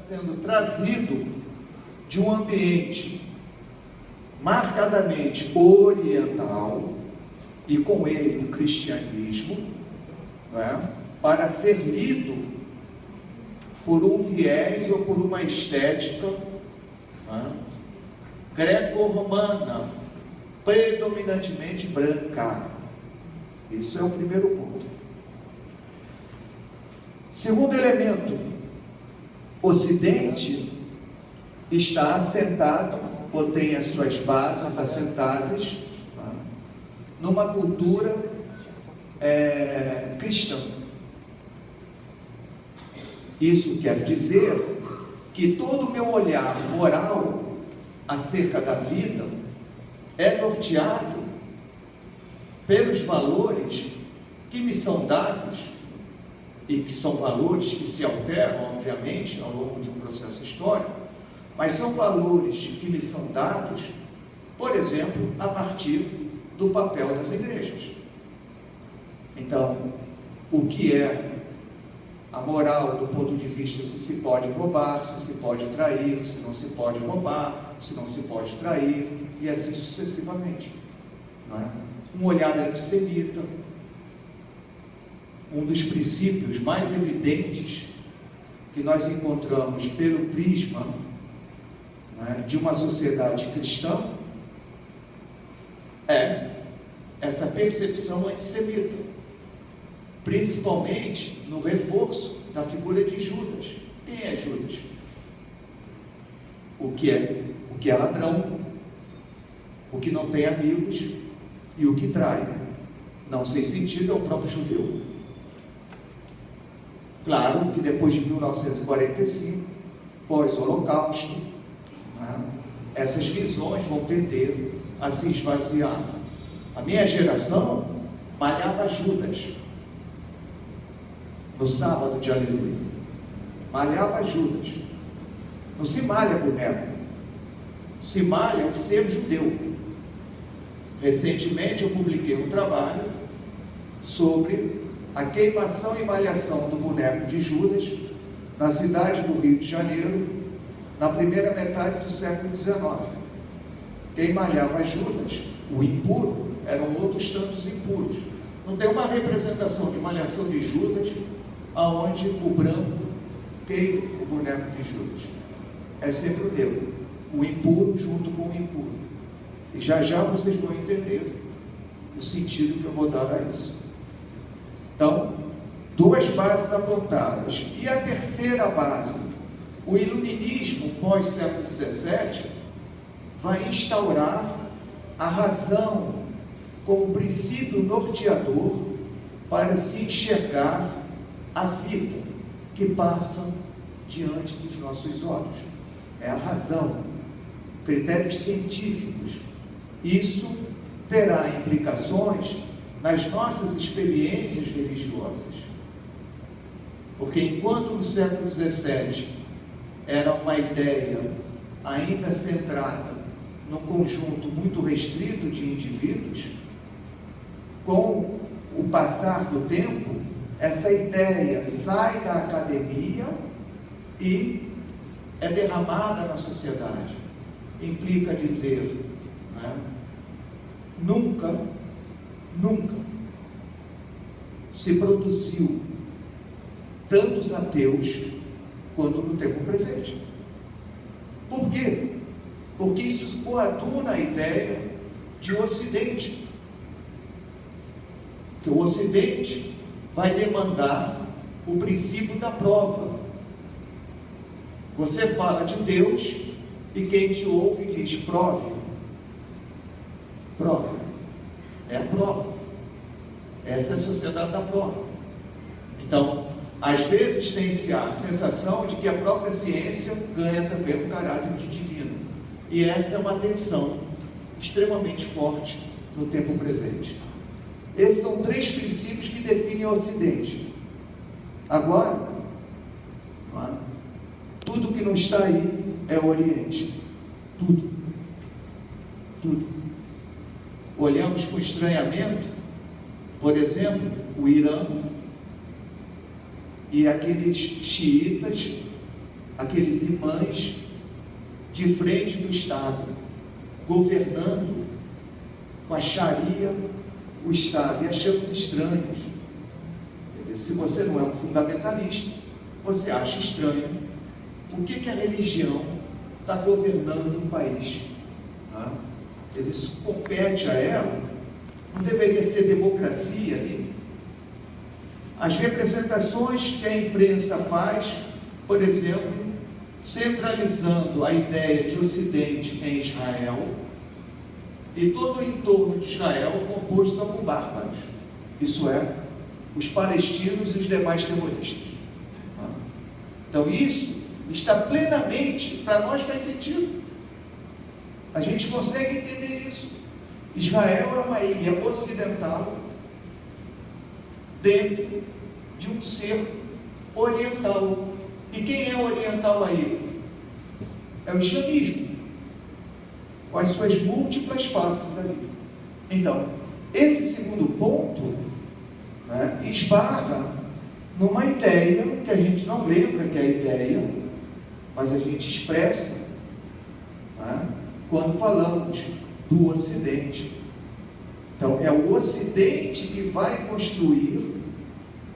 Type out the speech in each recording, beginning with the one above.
sendo trazido de um ambiente marcadamente oriental, e com ele o cristianismo, né, para ser lido por um viés ou por uma estética, né, greco-romana, predominantemente branca. Isso é o primeiro ponto. Segundo elemento, o Ocidente está assentado, ou tem as suas bases assentadas, tá, numa cultura cristã. Isso quer dizer que todo o meu olhar moral acerca da vida é norteado pelos valores que me são dados, e que são valores que se alteram, obviamente, ao longo de um processo histórico, mas são valores que me são dados, por exemplo, a partir do papel das igrejas. Então, o que é a moral do ponto de vista se pode roubar, se pode trair, se não se pode roubar, se não se pode trair, e assim sucessivamente. Não é? Um olhar antissemita, um dos princípios mais evidentes que nós encontramos pelo prisma, né, de uma sociedade cristã, é essa percepção antissemita, principalmente no reforço da figura de Judas. Quem é Judas? O que é ladrão, o que não tem amigos e o que trai. Não sem sentido é o próprio judeu. Claro que depois de 1945, pós-Holocausto, né, essas visões vão tender a se esvaziar. A minha geração malhava Judas no sábado de aleluia. Malhava Judas. Não se malha boneco, se malha o ser judeu. Recentemente eu publiquei um trabalho sobre a queimação e malhação do boneco de Judas na cidade do Rio de Janeiro, na primeira metade do século XIX. Quem malhava Judas, o impuro, eram outros tantos impuros. Não tem uma representação de malhação de Judas aonde o branco queima o boneco de Judas. É sempre o negro, o impuro junto com o impuro. E já já vocês vão entender o sentido que eu vou dar a isso. Então, duas bases apontadas. E a terceira base, o iluminismo pós-século XVII, vai instaurar a razão como princípio norteador para se enxergar a vida que passa diante dos nossos olhos. É a razão, critérios científicos. Isso terá implicações nas nossas experiências religiosas. Porque enquanto no século XVII era uma ideia ainda centrada num conjunto muito restrito de indivíduos, com o passar do tempo, essa ideia sai da academia e é derramada na sociedade. Implica dizer, né, nunca se produziu tantos ateus quanto no tempo presente. Por quê? Porque isso coaduna a ideia de Ocidente. Que o Ocidente vai demandar o princípio da prova. Você fala de Deus e quem te ouve diz: prove. Prove. É a prova. Essa é a sociedade da prova. Então, às vezes tem-se a sensação de que a própria ciência ganha também um caráter de divino. E essa é uma tensão extremamente forte no tempo presente. Esses são três princípios que definem o Ocidente. Agora, tudo que não está aí é o Oriente. Tudo. Olhamos com estranhamento, por exemplo, o Irã e aqueles xiitas aqueles imãs de frente do Estado, governando com a Sharia o Estado, e achamos estranhos. Quer dizer, se você não é um fundamentalista, você acha estranho por que a religião está governando um país. Tá? Quer dizer, isso compete a ela, não deveria ser democracia ali? As representações que a imprensa faz, por exemplo, centralizando a ideia de Ocidente em Israel, e todo o entorno de Israel composto só por bárbaros, isso é, os palestinos e os demais terroristas. Então isso está plenamente, para nós faz sentido, a gente consegue entender isso. Israel é uma ilha ocidental dentro de um ser oriental. E quem é oriental aí? É o islamismo, com as suas múltiplas faces ali. Então, esse segundo ponto, né, esbarra numa ideia que a gente não lembra que é a ideia, mas a gente expressa, né, quando falamos do Ocidente. Então, é o Ocidente que vai construir,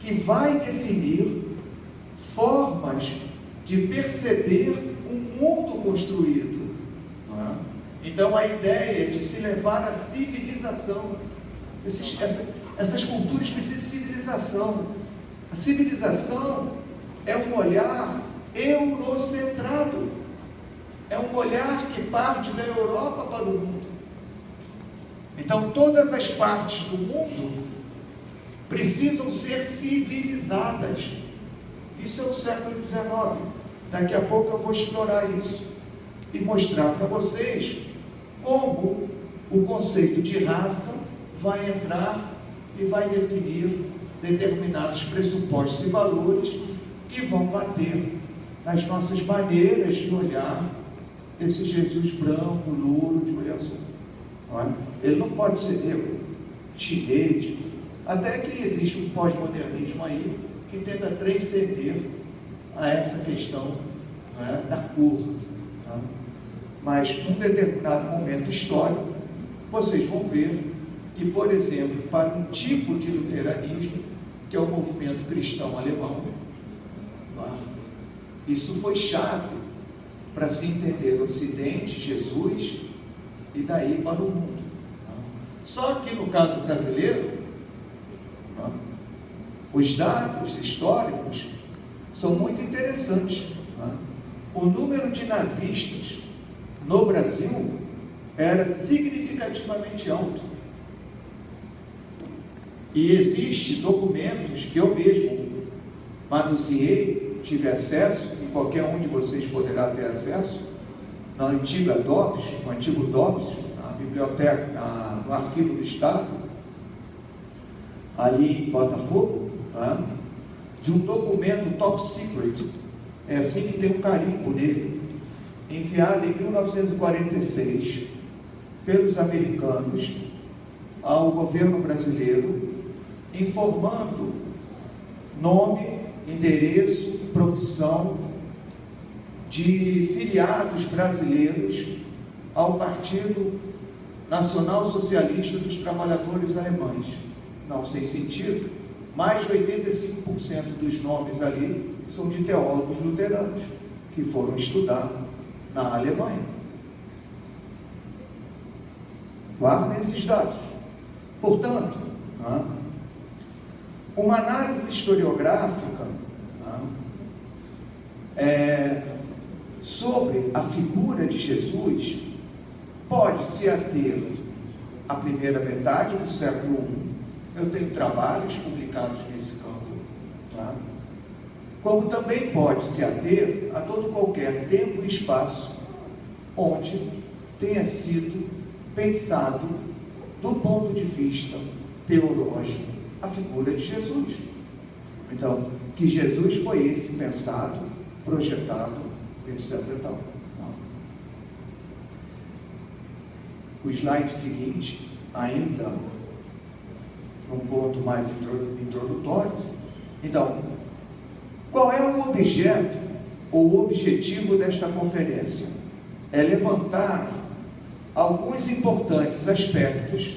que vai definir formas de perceber um mundo construído. Né? Então, a ideia de se levar à civilização. Essas culturas precisam de civilização. A civilização é um olhar eurocentrado. É um olhar que parte da Europa para o mundo. Então, todas as partes do mundo precisam ser civilizadas. Isso é o século XIX. Daqui a pouco eu vou explorar isso e mostrar para vocês como o conceito de raça vai entrar e vai definir determinados pressupostos e valores que vão bater nas nossas maneiras de olhar esse Jesus branco, louro, de olho azul. Não é? Ele não pode ser chinês, até que existe um pós-modernismo aí que tenta transcender a essa questão, né, da cor. Tá? Mas, num determinado momento histórico, vocês vão ver que, por exemplo, para um tipo de luteranismo, que é o movimento cristão alemão, tá? Isso foi chave para se entender o Ocidente, Jesus, e daí para o mundo. Tá? Só que no caso brasileiro, tá, os dados históricos são muito interessantes. Tá? O número de nazistas no Brasil era significativamente alto. E existem documentos que eu mesmo manuseei, tive acesso, e qualquer um de vocês poderá ter acesso, na antiga DOPS, no antigo DOPS, na biblioteca, no Arquivo do Estado, ali em Botafogo, tá? De um documento top secret, é assim que tem um carimbo nele, enviado em 1946 pelos americanos ao governo brasileiro, informando nome, endereço, profissão de filiados brasileiros ao Partido Nacional Socialista dos Trabalhadores Alemães. Não sem sentido, mais de 85% dos nomes ali são de teólogos luteranos que foram estudar na Alemanha. Guardem esses dados. Portanto, uma análise historiográfica sobre a figura de Jesus pode se ater à primeira metade do século I. Eu tenho trabalhos publicados nesse campo, tá? Como também pode se ater a todo qualquer tempo e espaço onde tenha sido pensado, do ponto de vista teológico, a figura de Jesus. Então, que Jesus foi esse pensado, projetado, etc. e tal. O slide seguinte, ainda um ponto mais introdutório. Então, qual é o objeto o objetivo desta conferência é levantar alguns importantes aspectos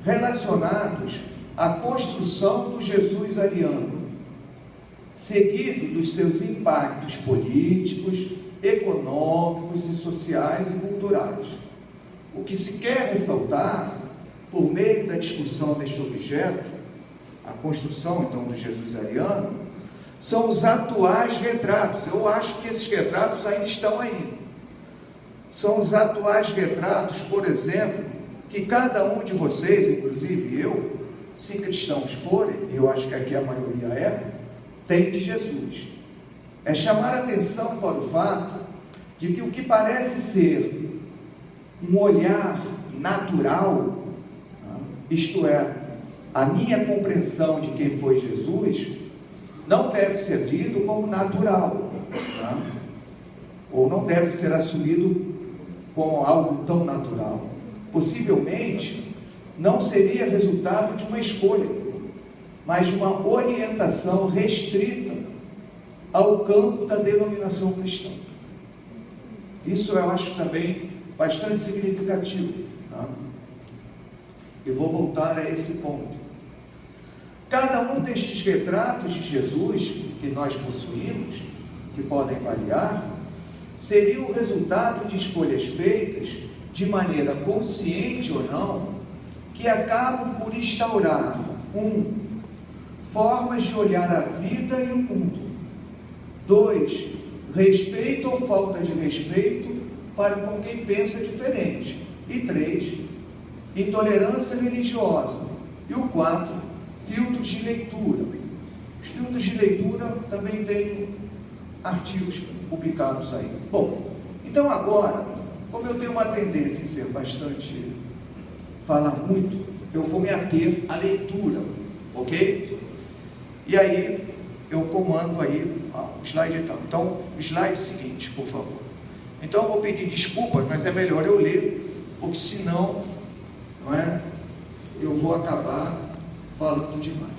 relacionados à construção do Jesus ariano, seguido dos seus impactos políticos, econômicos e sociais e culturais. O que se quer ressaltar, por meio da discussão deste objeto, a construção então do Jesus ariano, são os atuais retratos. Eu acho que esses retratos ainda estão aí. São os atuais retratos, por exemplo, que cada um de vocês, inclusive eu, se cristãos forem, eu acho que aqui a maioria tem de Jesus. É chamar a atenção para o fato de que o que parece ser um olhar natural, isto é, a minha compreensão de quem foi Jesus, não deve ser lido como natural, ou não deve ser assumido como algo tão natural. Possivelmente, não seria resultado de uma escolha, mas de uma orientação restrita ao campo da denominação cristã. Isso eu acho também bastante significativo. E vou voltar a esse ponto. Cada um destes retratos de Jesus que nós possuímos, que podem variar, seria o resultado de escolhas feitas, de maneira consciente ou não, que acabam por instaurar formas de olhar a vida e o mundo. 2, respeito ou falta de respeito para com quem pensa diferente. E 3, intolerância religiosa. E o 4, filtros de leitura. Os filtros de leitura também têm artigos publicados aí. Bom, então agora, como eu tenho uma tendência em ser bastante, falar muito, eu vou me ater à leitura, ok? E aí, eu comando aí o slide e tal. Então, o slide seguinte, por favor. Então, eu vou pedir desculpas, mas é melhor eu ler, porque senão, não é, eu vou acabar falando demais.